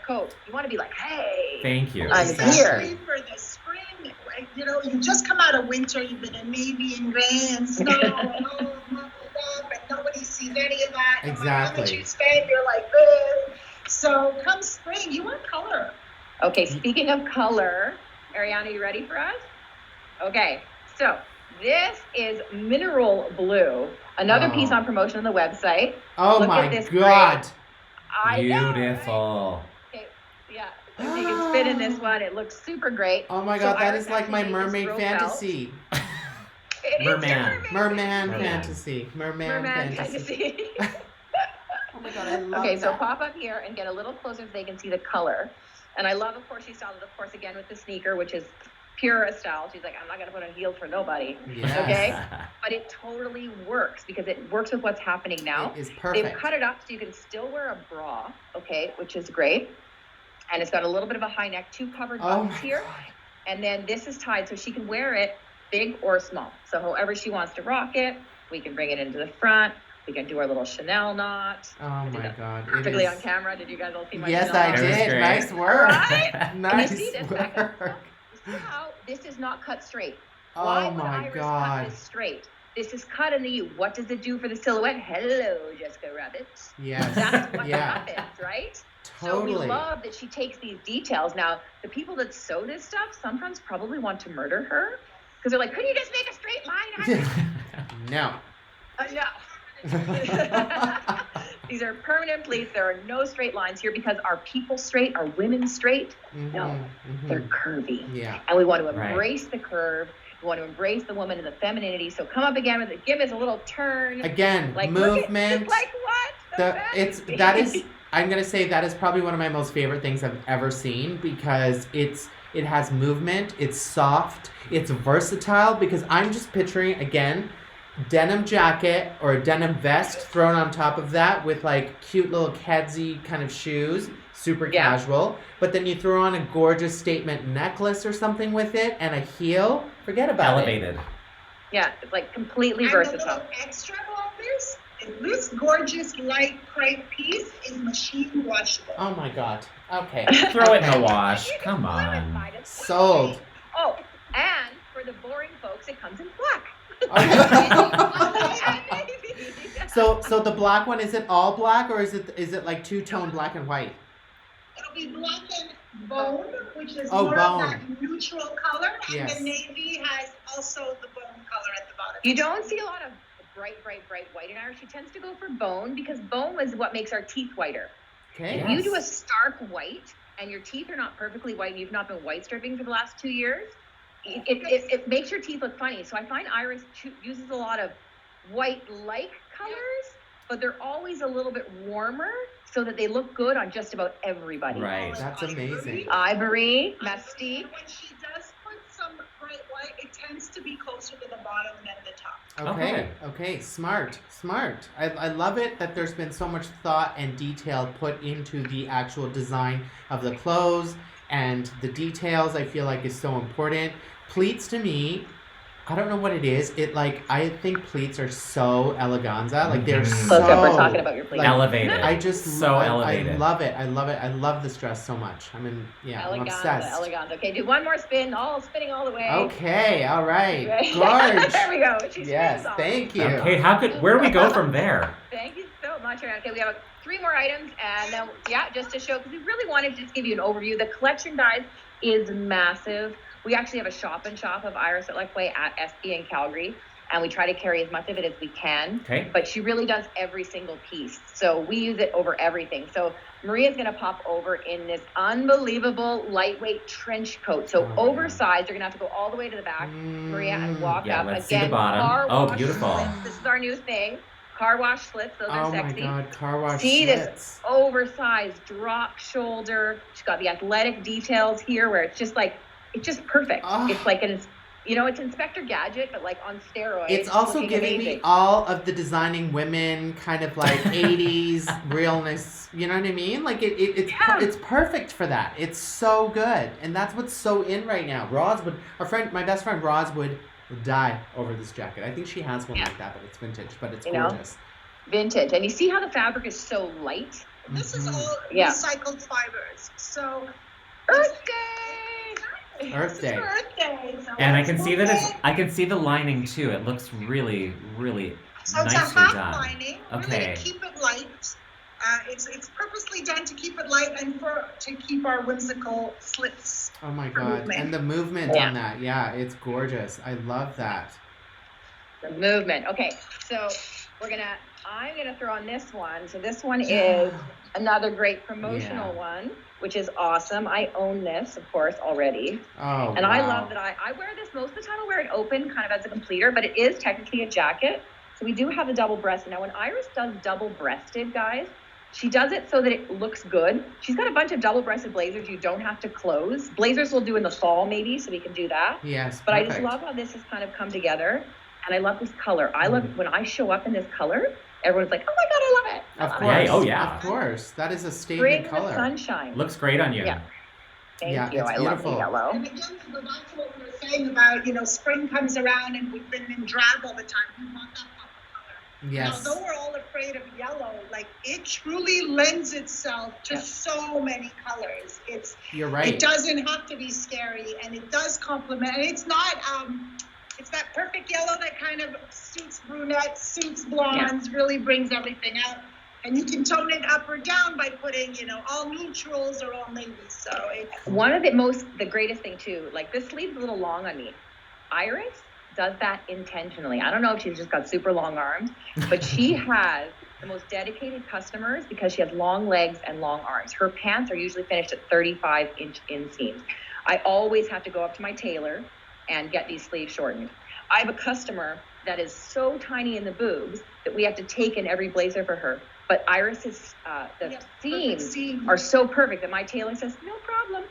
coat? You want to be like, hey. Thank you. I'm here. For the spring, you know, you just come out of winter, you've been in navy and gray and snow and all muffled up, and nobody sees any of that. Exactly. And you spend, you're like this. So come spring, you want color. Okay, speaking of color, Ariana, you ready for us? Okay, so this is mineral blue. Another piece on promotion on the website. Oh Look my at this God. Beautiful. Okay, yeah. So you can fit in this one. It looks super great. Oh my God, that is like my mermaid fantasy. Merman. Merman fantasy. Merman fantasy. Oh my God, I love Okay, that. so pop up here and get a little closer so they can see the color. And I love, of course, she styled it, of course, again with the sneaker, which is pure style. She's like, I'm not going to put on heels for nobody. Yes. Okay? But it totally works because it works with what's happening now. It is perfect. They've cut it up so you can still wear a bra, okay, which is great. And it's got a little bit of a high neck, 2 covered buttons here. God. And then this is tied so she can wear it big or small. So however she wants to rock it, we can bring it into the front. We can do our little Chanel knot. Oh my God. Perfectly on camera. Did you guys all see my Yes, Chanel I knot? It was did. great. Nice work. Right? Nice And you see this back up. work. You see how this is not cut straight? Oh Why would my Iris God. cut this straight? This is cut in the U. What does it do for the silhouette? Hello, Jessica Rabbit. Yes. That's what Yeah. happens, right? Totally. So we love that she takes these details. Now, the people that sew this stuff sometimes probably want to murder her because they're like, couldn't you just make a straight line? No. No. These are permanent pleats. There are no straight lines here because are people straight? Are women straight? No, they're curvy. Yeah. And we want to Right. embrace the curve. We want to embrace the woman and the femininity. So come up again with it. Give us a little turn. Again, Like look at- movement. it's like what? That is I'm gonna say that is probably one of my most favorite things I've ever seen because it has movement, it's soft, it's versatile because I'm just picturing again denim jacket or a denim vest thrown on top of that with like cute little kedsy kind of shoes, super casual. But then you throw on a gorgeous statement necklace or something with it and a heel. Forget about Elevated. Yeah, it's like completely And versatile. the little extra on this gorgeous light crepe piece is machine washable. Oh my God. Okay. Throw it in Okay. the wash. You can Come fluid on. find it. Sold. Oh, and for the boring folks, it comes in black. So the black one, is it all black or is it like two-tone black and white? It'll be black and bone, which is Oh, more bone. of that neutral color, and Yes. the navy has also the bone color at the bottom. You don't see a lot of bright white in Irish. She tends to go for bone because bone is what makes our teeth whiter. Okay. If you do a stark white and your teeth are not perfectly white and you've not been white stripping for the last 2 years, it makes your teeth look funny. So I find Iris uses a lot of white-like colors, but they're always a little bit warmer so that they look good on just about everybody. Right. That's amazing. Ivory, Mystique. When she does put some bright white, it tends to be closer to the bottom than the top. Okay, smart. I love it that there's been so much thought and detail put into the actual design of the clothes and the details I feel like is so important. Pleats to me, I don't know what it is. I think pleats are so eleganza. Like they're Mhm. so Close up, we're talking about your pleats. like, Elevated. I just So I elevated. love it. I love this dress so much. I'm obsessed. Eleganza. Okay, do one more spin. Spinning all the way. Okay, all right. Right. Gorge. There we go. She Yes, spins off. thank you. Okay, where do we go from there? Thank you so much. Okay, we have 3 more items, and then just to show, because we really wanted to just give you an overview. The collection, guys, is massive. We actually have a shop of Iris Setlakwe at SB in Calgary, and we try to carry as much of it as we can. Okay. But she really does every single piece, so we use it over everything. So Maria's gonna pop over in this unbelievable lightweight trench coat. So oversized. You're gonna have to go all the way to the back, Maria, and walk Yeah, up. let's see Again, the bottom. car Oh, wash beautiful. slits. This is our new thing. Car wash slits. Those are Oh my sexy. God, car wash See slits. this oversized drop shoulder. She's got the athletic details here where it's just perfect. Oh. It's like it's Inspector Gadget, but like on steroids. It's also looking giving me amazing. all of the designing women kind of like 80s realness. You know what I mean? Like it's perfect for that. It's so good, and that's what's so in right now. My best friend Roz would die over this jacket. I think she has one like that, but it's vintage. But it's gorgeous. Vintage, and you see how the fabric is so light. This is all Yeah. recycled fibers. So Earth Day. Earth Day. Earth Day. So And I it's can see okay. that I can see the lining too. It looks really, really So it's a nicely half done. lining, Okay. really to keep it light. It's purposely done to keep it light and to keep our whimsical slits. Oh my For God, movement. and the movement on that. Yeah, it's gorgeous. I love that. The movement. Okay, so I'm gonna throw on this one. So this one is another great promotional one, which is awesome. I own this, of course, already. Oh, And wow. I love that I wear this most of the time. I wear it open kind of as a completer, but it is technically a jacket. So we do have a double breasted. Now when Iris does double breasted, guys, She does it so that it looks good. She's got a bunch of double-breasted blazers you don't have to close. Blazers we'll do in the fall maybe, so we can do that. Yes, But perfect. I just love how this has kind of come together. And I love this color. I love when I show up in this color, everyone's like, oh my God, I love it. Of I course. love it. Yeah, oh yeah. Of course. That is a statement Bring the color. sunshine. Looks great on you. Yeah. Thank Yeah, you. it's I love the beautiful. yellow. And again, to go back to what we were saying about, spring comes around and we've been in drab all the time. We want that pop of color. Yes. And although we're all afraid of yellow, like it truly lends itself to so many colors. You're right. It doesn't have to be scary, and it does complement. And it's not. It's that perfect yellow that kind of suits brunettes, suits blondes, really brings everything out. And you can tone it up or down by putting, all neutrals or all navies. So it's One of the greatest thing too, like this sleeve's a little long on me. Iris does that intentionally. I don't know if she's just got super long arms, but she has the most dedicated customers because she has long legs and long arms. Her pants are usually finished at 35-inch inseams. I always have to go up to my tailor and get these sleeves shortened. I have a customer that is so tiny in the boobs that we have to take in every blazer for her. But Iris's seams are so perfect that my tailor says, no problem.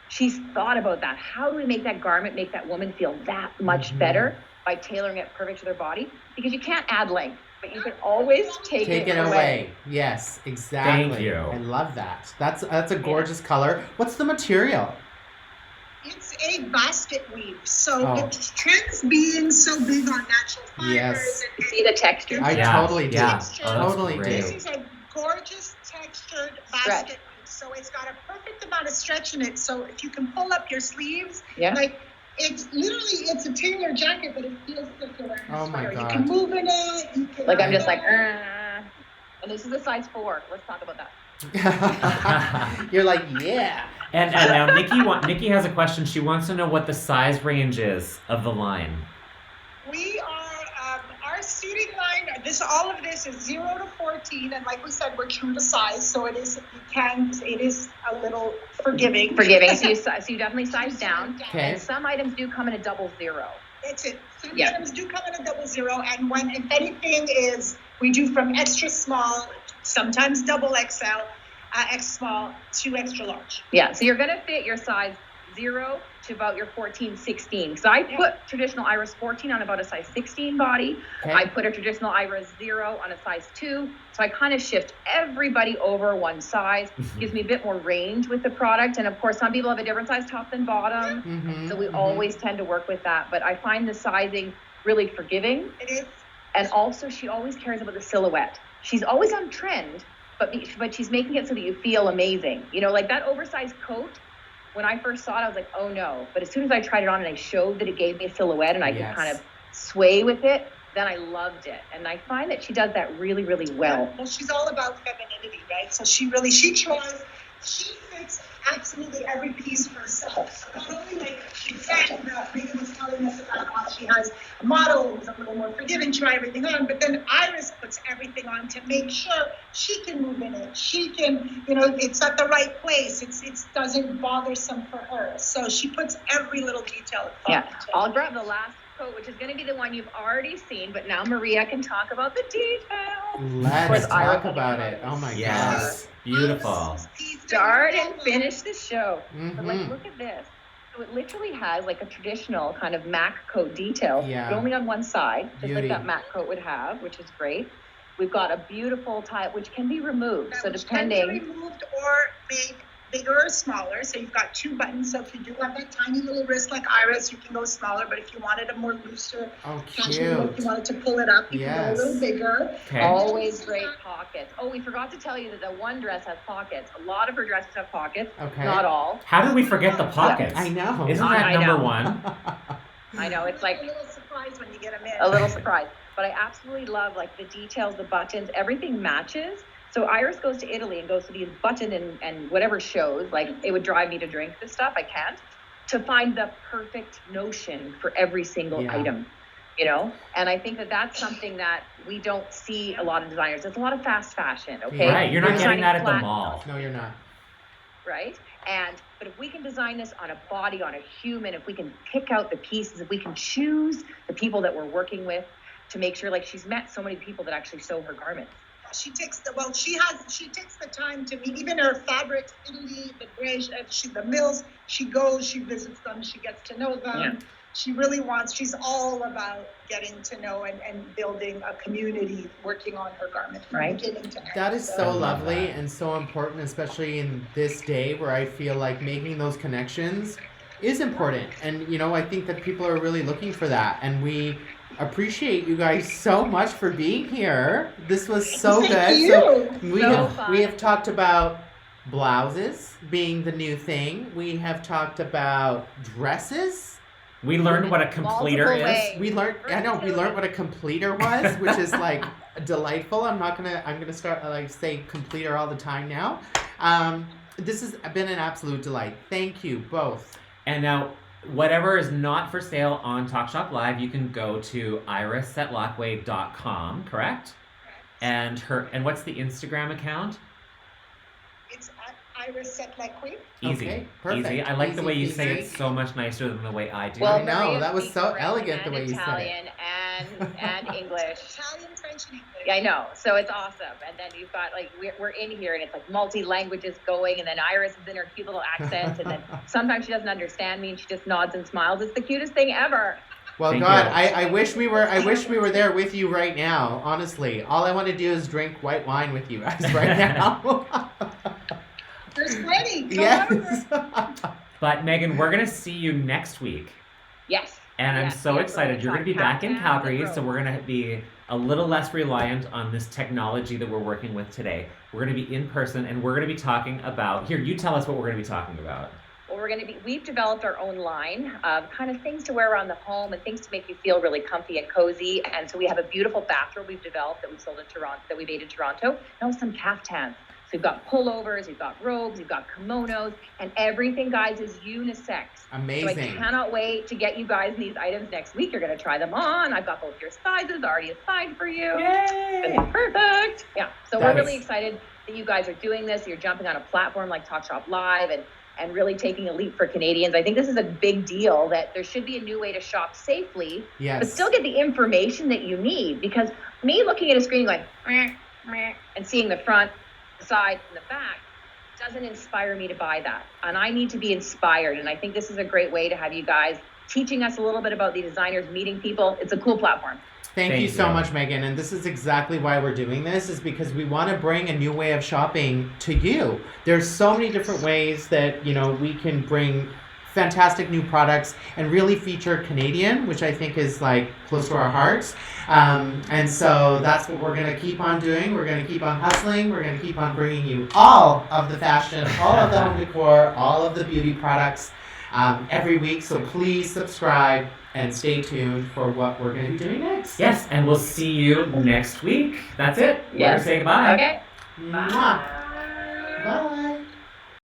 She's thought about that. How do we make that garment, make that woman feel that much better by tailoring it perfect to their body? Because you can't add length, but you can always take it away. Yes, exactly. Thank you. I love that. That's a gorgeous color. What's the material? It's a basket weave, so it trends being so big on natural fibers. Yes. And See the texture. I totally do. Yeah. Texture. Oh, that's Totally great. This is a gorgeous textured basket weave, so it's got a perfect amount of stretch in it. So if you can pull up your sleeves, like it's a tailor jacket, but it feels like you're wearing a Oh my sweater. God. You can move in it. You can Like I'm just like, and this is a size 4. Let's talk about that. You're like, yeah. And now Nikki has a question. She wants to know what the size range is of the line. We are our suiting line. All of this is 0 to 14, and like we said, we're true to size, so it is. It is a little forgiving. So you definitely size down. Okay. And some items do come in a 00. That's it. Some items do come in a 00, and if anything is, we do from extra small, sometimes double XL, extra small to extra large. Yeah, so you're gonna fit your size 0 to about your 14, 16. So I put traditional Iris 14 on about a size 16 body. Okay. I put a traditional Iris 0 on a size 2. So I kind of shift everybody over one size. Gives me a bit more range with the product. And of course, some people have a different size top than bottom. So we always tend to work with that. But I find the sizing really forgiving. It is. And also, she always cares about the silhouette. She's always on trend, but she's making it so that you feel amazing. Like that oversized coat. When I first saw it, I was like, oh no. But as soon as I tried it on and I showed that it gave me a silhouette and I could kind of sway with it, then I loved it. And I find that she does that really, really well. Well, she's all about femininity, right? So she fits absolutely every piece herself. So not only Megan was telling us about how she has a model who's a little more forgiving, try everything on, but then Iris puts everything on to make sure she can move in it. She can, it's at the right place. It doesn't bothersome for her. So she puts every little detail. I'll grab the last coat, which is going to be the one you've already seen, but now Maria can talk about the details. Let's talk about it. Oh my Yes. Beautiful. Start and finish the show. But look at this. So it literally has like a traditional kind of MAC coat detail, but only on one side, just like that MAC coat would have, which is great. We've got a beautiful tie, which can be removed. So depending. Can be removed or made bigger or smaller. So you've got 2 buttons. So if you do have that tiny little wrist like Iris, you can go smaller. But if you wanted a more looser fashion look, you wanted to pull it up, you can go a little bigger. Okay. Always great pockets. Oh, we forgot to tell you that the one dress has pockets. A lot of her dresses have pockets. Okay. Not all. How did we forget the pockets? I know. Isn't that I number know. one? I know, it's like a little surprise when you get them in. a little surprise. But I absolutely love like the details, the buttons, everything matches. So Iris goes to Italy and goes to these button and whatever shows, like it would drive me to drink this stuff. I can't. To find the perfect notion for every single item, And I think that that's something that we don't see a lot of designers. There's a lot of fast fashion, okay? Right, you're not getting designing that at the flat mall. No, you're not. Right? But if we can design this on a body, on a human, if we can pick out the pieces, if we can choose the people that we're working with to make sure, like she's met so many people that actually sew her garments. She takes the time to meet, even her fabrics, Italy, the British, the mills, she goes, she visits them, she gets to know them. Yeah. She's all about getting to know and building a community, working on her garment from Right. beginning to end. That is I so love lovely that. and so important, especially in this day where I feel like making those connections is important. And, you know, I think that people are really looking for that. And we appreciate you guys so much for being here. This was so Thank good. you. So we So have fun. we have talked about blouses being the new thing. We have talked about dresses. We learned what a completer Multiple is. ways. We learned what a completer was, which is like delightful. I'm gonna start like say completer all the time now. This has been an absolute delight. Thank you both. And now, whatever is not for sale on Talk Shop Live, you can go to irissetlakwe.com, correct? And what's the Instagram account? It's Iris Setlakwe. Easy. Okay, perfect. Easy. I like the way you say Easy it peasy. so much nicer than the way I do. Well, I know, Maria that was speaks so French elegant the and way you said it. Italian and English. Italian, French, and English. Yeah, I know. So it's awesome. And then you've got like we're in here and it's like multi languages going, and then Iris is in her cute little accent, and then sometimes she doesn't understand me and she just nods and smiles. It's the cutest thing ever. Well, Thank God, you. I wish we were there with you right now. Honestly, all I want to do is drink white wine with you guys right now. There's plenty. Come Yes. But Megan, we're gonna see you next week. Yes. And I'm Yes, so yes, excited. we're You're going to be gonna back in talk down the Calgary, so road. we're going to be a little less reliant on this technology that we're working with today. We're going to be in person, and we're going to be talking about. Here, you tell us what we're going to be talking about. Well, we've developed our own line of kind of things to wear around the home and things to make you feel really comfy and cozy. And so we have a beautiful bathrobe we've developed that we sold in Toronto, that we made in Toronto, and also some caftans. So we've got pullovers, we've got robes, we've got kimonos, and everything, guys, is unisex. Amazing. So I cannot wait to get you guys these items next week. You're going to try them on. I've got both your sizes already assigned for you. Yay! It's perfect. Yeah. So That we're is- really excited that you guys are doing this. You're jumping on a platform like Talk Shop Live and really taking a leap for Canadians. I think this is a big deal, that there should be a new way to shop safely, Yes. but still get the information that you need. Because me looking at a screen going, meh, meh, and seeing the front, the side, and the back doesn't inspire me to buy that. And I need to be inspired. And I think this is a great way to have you guys teaching us a little bit about the designers, meeting people. It's a cool platform. Thank you Thank so you. much, Megan. And this is exactly why we're doing this, is because we want to bring a new way of shopping to you. There's so many different ways that, you know, we can bring fantastic new products and really feature Canadian, which I think is like close to our hearts. And so that's what we're going to keep on doing. We're going to keep on hustling. We're going to keep on bringing you all of the fashion, all of the home decor, all of the beauty products every week. So please subscribe and stay tuned for what we're going to be doing next. Yes, and we'll see you next week. That's it. We're Yes. going to say goodbye. Okay. Mwah. Bye.